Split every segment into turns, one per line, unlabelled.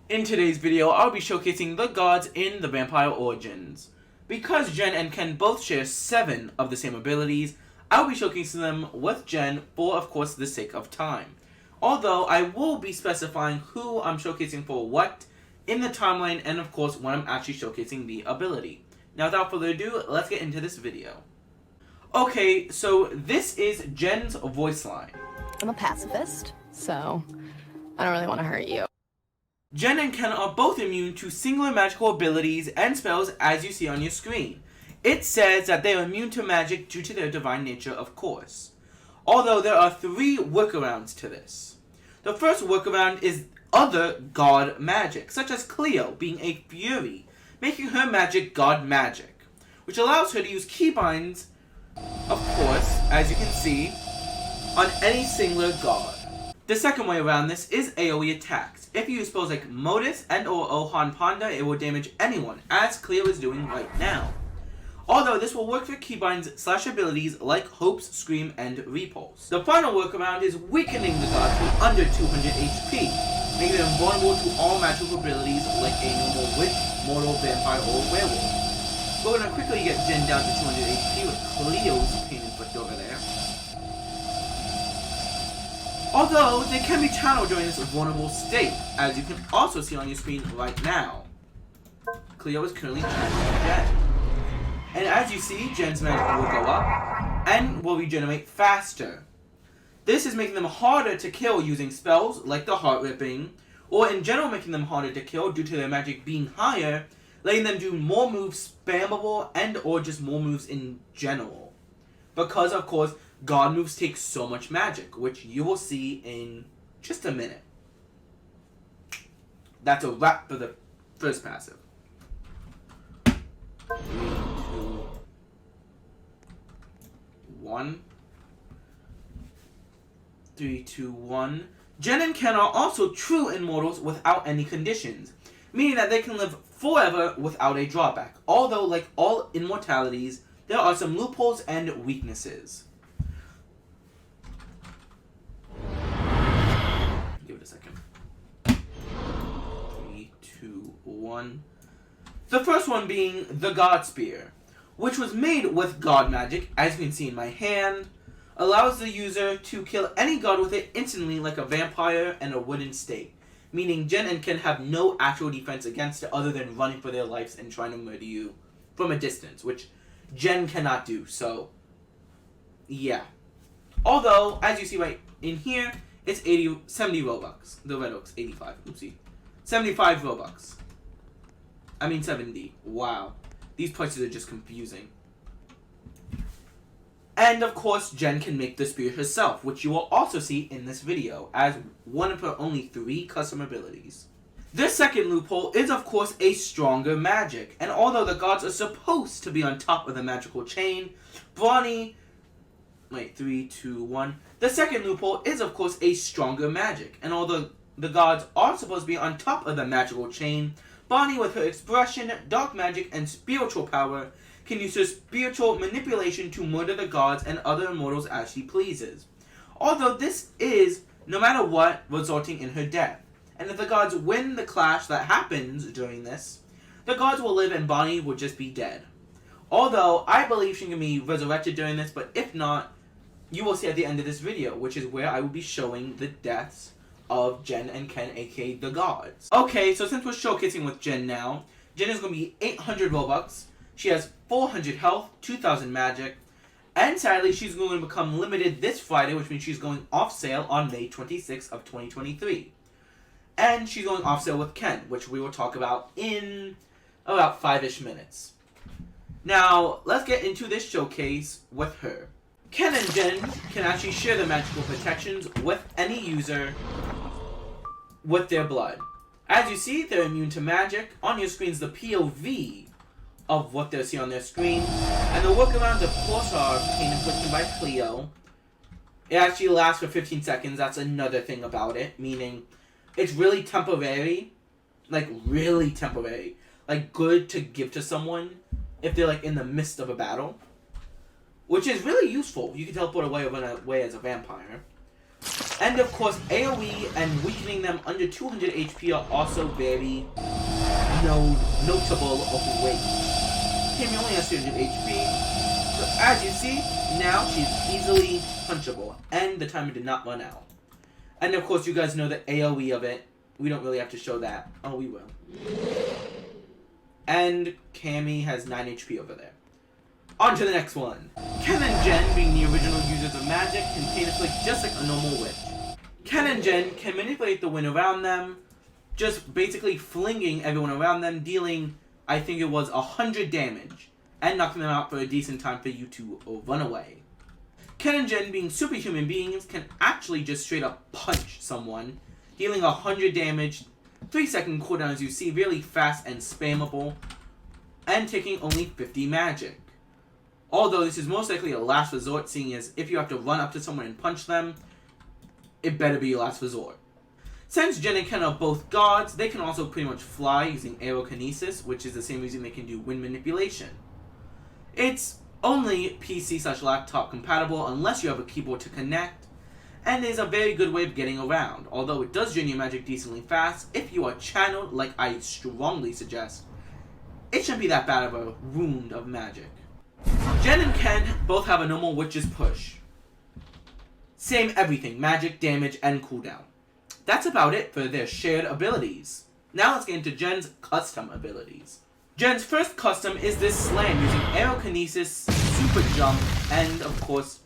In today's video, I'll be showcasing the gods in the Vampire Origins. Because Jen and Ken both share 7 of the same abilities, I'll be showcasing them with Jen for, of course, the sake of time. Although, I will be specifying who I'm showcasing for what in the timeline and, of course, when I'm actually showcasing the ability. Now, without further ado, let's get into this video. Okay, so this is Jen's voice line.
I'm a pacifist, so I don't really want to hurt you.
Jen and Ken are both immune to singular magical abilities and spells as you see on your screen. It says that they are immune to magic due to their divine nature, of course. Although there are 3 workarounds to this. The first workaround is other god magic, such as Cleo being a fury, making her magic god magic, which allows her to use keybinds, of course, as you can see, on any singular god. The second way around this is AoE attacks. If you use spells like Modus and or Ohan Panda, it will damage anyone, as Cleo is doing right now. Although this will work for keybinds / abilities like Hope's Scream and Repulse. The final workaround is weakening the gods to under 200 HP, making them vulnerable to all magical abilities like a normal witch, mortal, vampire, or werewolf. We're gonna quickly get Jen down to 200 HP with Cleo's pain inflicted over there. Although, they can be channeled during this vulnerable state, as you can also see on your screen right now. Cleo is currently channeling Jen. And as you see, Jen's magic will go up, and will regenerate faster. This is making them harder to kill using spells like the Heart Ripping, or in general making them harder to kill due to their magic being higher, letting them do more moves spammable and or just more moves in general. Because, of course, God moves take so much magic, which you will see in just a minute. That's a wrap for the first passive. 3, 2, 1. 3, 2, 1. Jen and Ken are also true immortals without any conditions, meaning that they can live forever without a drawback. Although, like all immortalities, there are some loopholes and weaknesses. Give it a second. 3, 2, 1. The first one being the God Spear, which was made with God magic, as you can see in my hand, allows the user to kill any god with it instantly like a vampire and a wooden stake, meaning Jen and Ken have no actual defense against it other than running for their lives and trying to murder you from a distance, which Jen cannot do, so yeah. Although, as you see right in here, it's 70 Robux. The Red Oak's 85, oopsie. 75 Robux. I mean 70. Wow. These prices are just confusing. And of course, Jen can make the spear herself, which you will also see in this video, as one of her only 3 custom abilities. This second loophole is of course a stronger magic, and although the gods are supposed to be on top of the magical chain, Brawny... Wait, 3, 2, 1. The second loophole is of course a stronger magic, and although the gods are supposed to be on top of the magical chain, Bonnie, with her expression, dark magic, and spiritual power, can use her spiritual manipulation to murder the gods and other immortals as she pleases. Although this is, no matter what, resulting in her death. And if the gods win the clash that happens during this, the gods will live and Bonnie will just be dead. Although, I believe she can be resurrected during this, but if not, you will see at the end of this video, which is where I will be showing the deaths of Jen and Ken, aka the gods. Okay, so since we're showcasing with Jen now, Jen is going to be 800 Robux, she has 400 health, 2000 magic, and sadly she's going to become limited this Friday, which means she's going off sale on May 26th of 2023. And she's going off sale with Ken, which we will talk about in about 5-ish minutes. Now, let's get into this showcase with her. Ken and Jen can actually share the magical protections with any user with their blood. As you see, they're immune to magic. On your screen is the POV of what they'll see on their screen. And the workarounds, of course, are pain inflicted by Cleo. It actually lasts for 15 seconds. That's another thing about it, meaning it's really temporary. Like, really temporary. Like, good to give to someone if they're, like, in the midst of a battle. Which is really useful. You can teleport away or run away as a vampire. And of course, AoE and weakening them under 200 HP are also very notable of weight. Cammy only has 200 HP, so as you see, now she's easily punchable, and the timer did not run out. And of course, you guys know the AoE of it. We don't really have to show that. Oh, we will. And Cammy has 9 HP over there. On to the next one. Ken and Jen, being the original users of magic, can pain afflict just like a normal witch. Ken and Jen can manipulate the wind around them, just basically flinging everyone around them, dealing, I think it was 100 damage, and knocking them out for a decent time for you to run away. Ken and Jen, being superhuman beings, can actually just straight up punch someone, dealing 100 damage, 3-second cooldown as you see, really fast and spammable, and taking only 50 magic. Although this is most likely a last resort, seeing as if you have to run up to someone and punch them, it better be your last resort. Since Jen and Ken are both gods, they can also pretty much fly using Telekinesis, which is the same reason they can do wind manipulation. It's only PC/laptop compatible unless you have a keyboard to connect, and is a very good way of getting around, although it does drain your magic decently fast. If you are channeled, like I strongly suggest, it shouldn't be that bad of a wound of magic. Jen and Ken both have a normal witch's push. Same everything, magic, damage, and cooldown. That's about it for their shared abilities. Now let's get into Jen's custom abilities. Jen's first custom is this slam using Telekinesis, Superjump, and of course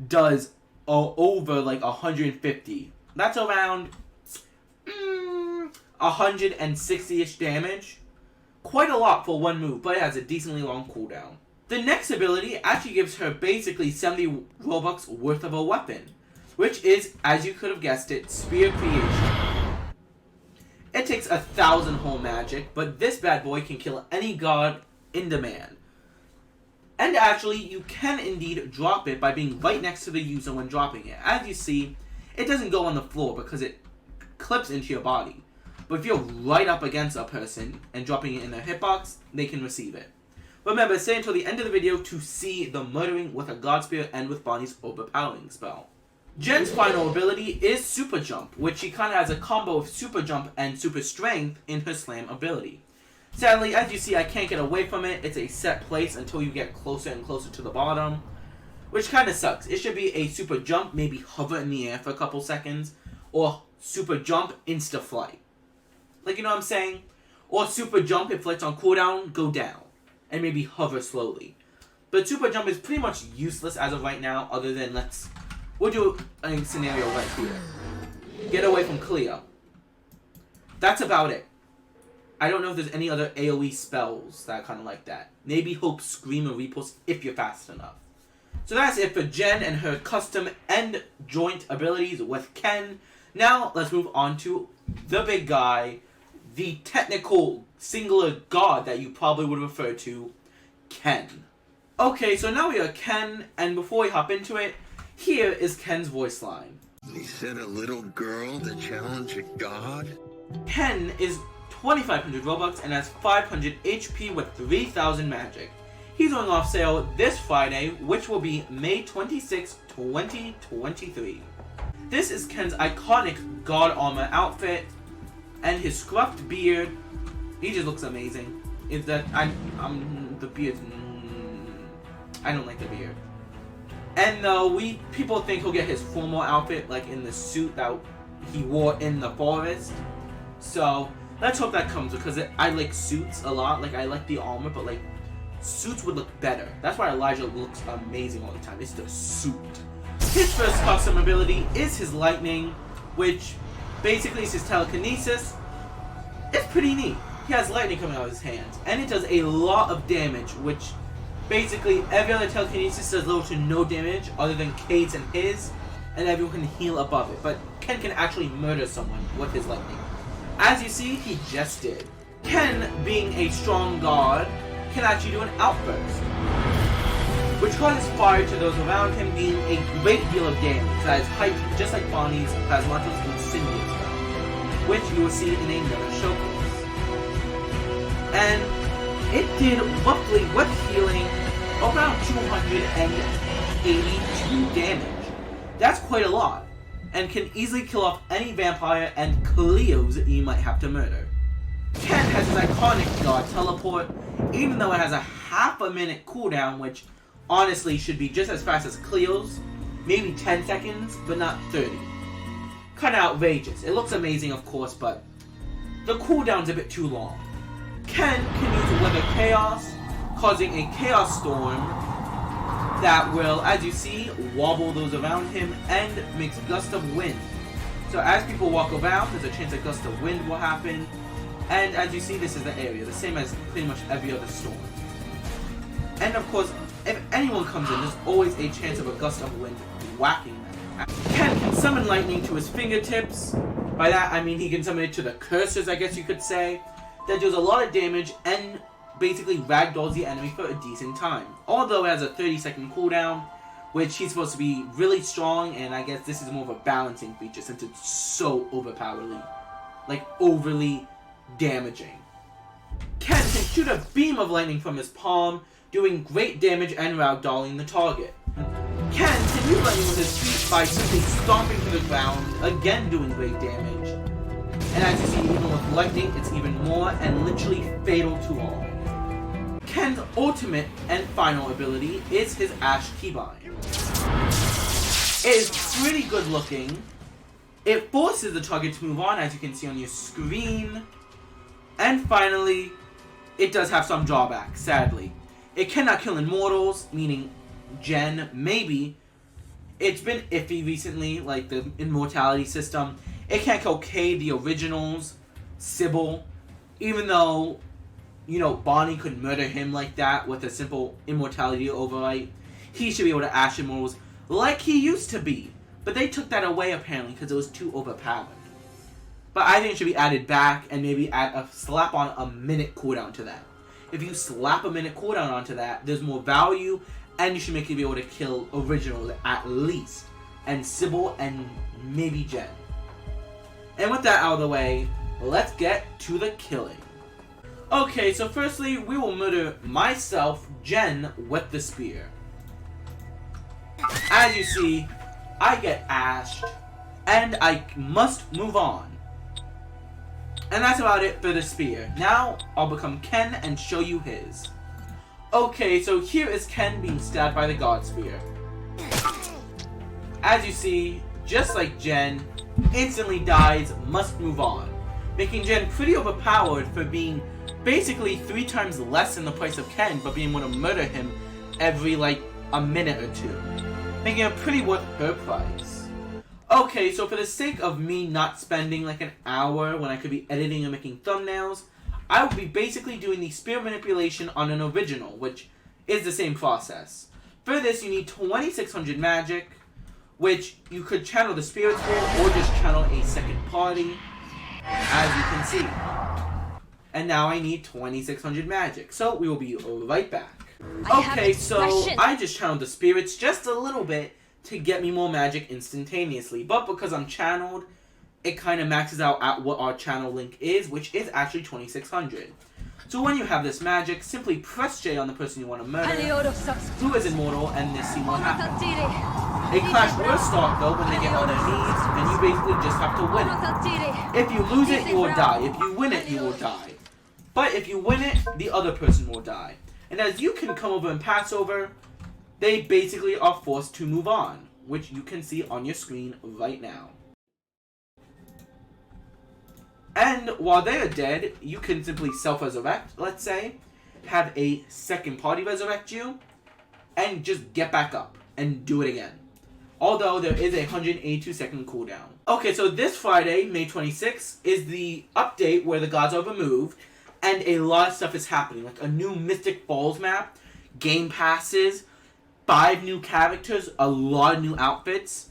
does over like 150. That's around 160-ish damage. Quite a lot for one move, but it has a decently long cooldown. The next ability actually gives her basically 70 Robux worth of a weapon, which is, as you could have guessed it, Spear Creation. It takes 1,000 whole magic, but this bad boy can kill any god in demand. And actually, you can indeed drop it by being right next to the user when dropping it. As you see, it doesn't go on the floor because it clips into your body. But if you're right up against a person and dropping it in their hitbox, they can receive it. Remember, stay until the end of the video to see the murdering with a God Spear and with Bonnie's overpowering spell. Jen's final ability is Superjump, which she kind of has a combo of Superjump and Super Strength in her Slam ability. Sadly, as you see, I can't get away from it. It's a set place until you get closer and closer to the bottom, which kind of sucks. It should be a Superjump, maybe hover in the air for a couple seconds, or Superjump, insta-flight. Like, you know what I'm saying? Or Superjump, if it's on cooldown, go down, and maybe hover slowly. But Superjump is pretty much useless as of right now, other than we'll do a scenario right here. Get away from Cleo. That's about it. I don't know if there's any other AoE spells that are kind of like that. Maybe Hope, Scream, or Repulse if you're fast enough. So that's it for Jen and her custom and joint abilities with Ken. Now let's move on to the big guy, the technical singular god that you probably would refer to, Ken. Okay, so now we are Ken, and before we hop into it, here is Ken's voice line.
He said a little girl to challenge a god?
Ken is 2,500 Robux and has 500 HP with 3,000 magic. He's going off sale this Friday, which will be May 26, 2023. This is Ken's iconic god armor outfit, and his scruffed beard. He just looks amazing. Is that the beard? I don't like the beard. And people think he'll get his formal outfit like in the suit that he wore in the forest. So let's hope that comes, because I like suits a lot. Like, I like the armor, but like suits would look better. That's why Elijah looks amazing all the time. It's the suit. His first custom ability is his lightning, which basically is his telekinesis. It's pretty neat. He has lightning coming out of his hands, and it does a lot of damage, which basically every other telekinesis does little to no damage other than Cade's and his, and everyone can heal above it. But Ken can actually murder someone with his lightning. As you see, he just did. Ken, being a strong god, can actually do an outburst, which causes fire to those around him, being a great deal of damage that is hyped just like Bonnie's Plasmatos Incendious spell, which you will see in another showcase. And it did roughly, with healing, around 282 damage. That's quite a lot. and can easily kill off any vampire and Cleos you might have to murder. Ken has his iconic God Teleport, even though it has a half a minute cooldown, which honestly should be just as fast as Cleo's, maybe 10 seconds, but not 30. Kinda outrageous. It looks amazing, of course, but the cooldown's a bit too long. Ken can use Weather Chaos, causing a Chaos Storm that will, as you see, wobble those around him and makes Gust of Wind. So as people walk around, there's a chance a Gust of Wind will happen. And as you see, this is the area, the same as pretty much every other storm. And of course, if anyone comes in, there's always a chance of a Gust of Wind whacking them. Ken can summon lightning to his fingertips. By that, I mean he can summon it to the cursors, I guess you could say. That deals a lot of damage and basically ragdolls the enemy for a decent time. Although it has a 30-second cooldown, which he's supposed to be really strong, and I guess this is more of a balancing feature since it's so overpoweringly, like overly damaging. Ken can shoot a beam of lightning from his palm, doing great damage and ragdolling the target. Ken can use lightning with his feet by simply stomping to the ground, again doing great damage. And as you see, even with lightning, it's even more and literally fatal to all. Ken's ultimate and final ability is his Ash Keybind. It is pretty good looking. It forces the target to move on, as you can see on your screen. And finally, it does have some drawbacks, sadly. It cannot kill Immortals, meaning Gen, maybe. It's been iffy recently, like the Immortality system. It can't kill K, the originals, Sybil, even though, you know, Bonnie could murder him like that with a simple Immortality override. He should be able to Ash Immortals like he used to be. But they took that away apparently because it was too overpowered. But I think it should be added back and maybe add a slap on a minute cooldown to that. If you slap a minute cooldown onto that, there's more value and you should make it be able to kill originals at least. And Sybil and maybe Jen. And with that out of the way, let's get to the killing. Okay, so firstly, we will murder myself, Jen, with the spear. As you see, I get ashed, and I must move on. And that's about it for the spear. Now, I'll become Ken and show you his. Okay, so here is Ken being stabbed by the God Spear. As you see, just like Jen, instantly dies, must move on. Making Jen pretty overpowered for being basically 3 times less than the price of Ken, but being able to murder him every, like, a minute or two. Making it pretty worth her price. Okay, so for the sake of me not spending like an hour when I could be editing and making thumbnails, I will be basically doing the spear manipulation on an original, which is the same process. For this, you need 2600 magic, which you could channel the spirits for, or just channel a second party, as you can see. And now I need 2600 magic, so we will be right back. Okay, so I just channeled the spirits just a little bit to get me more magic instantaneously, but because I'm channeled, it kind of maxes out at what our channel link is, which is actually 2600. So when you have this magic, simply press J on the person you want to murder, who is immortal, and this see what happens. A clash will start though when they get on their knees, and you basically just have to win it. If you lose it, you will die. If you win it, you will die. But if you win it, the other person will die. And as you can come over and pass over, they basically are forced to move on, which you can see on your screen right now. And while they are dead, you can simply self-resurrect, let's say, have a second party resurrect you, and just get back up and do it again. Although there is a 182-second cooldown. Okay, so this Friday, May 26th, is the update where the gods are removed, and a lot of stuff is happening, like a new Mystic Falls map, game passes, 5 new characters, a lot of new outfits,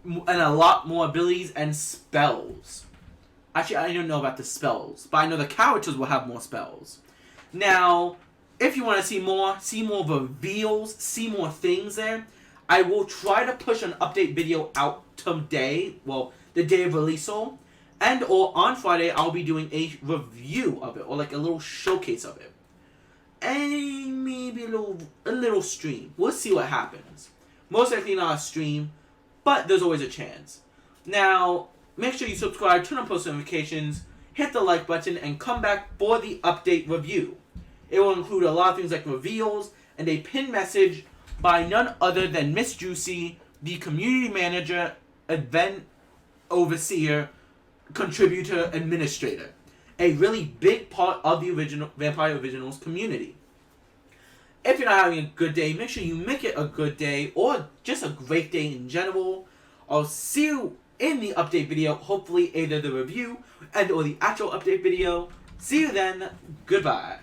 and a lot more abilities and spells. Actually, I don't know about the spells, but I know the characters will have more spells. Now, if you want to see more reveals, see more things there, I will try to push an update video out today, well, the day of release, and or on Friday, I'll be doing a review of it, or like a little showcase of it. And maybe a little stream. We'll see what happens. Most likely not a stream, but there's always a chance. Now, make sure you subscribe, turn on post notifications, hit the like button, and come back for the update review. It will include a lot of things like reveals and a pinned message by none other than Miss Juicy, the community manager, event overseer, contributor, administrator. A really big part of the original Vampire Originals community. If you're not having a good day, make sure you make it a good day or just a great day in general. I'll see you in the update video, hopefully either the review and or the actual update video. See you then. Goodbye.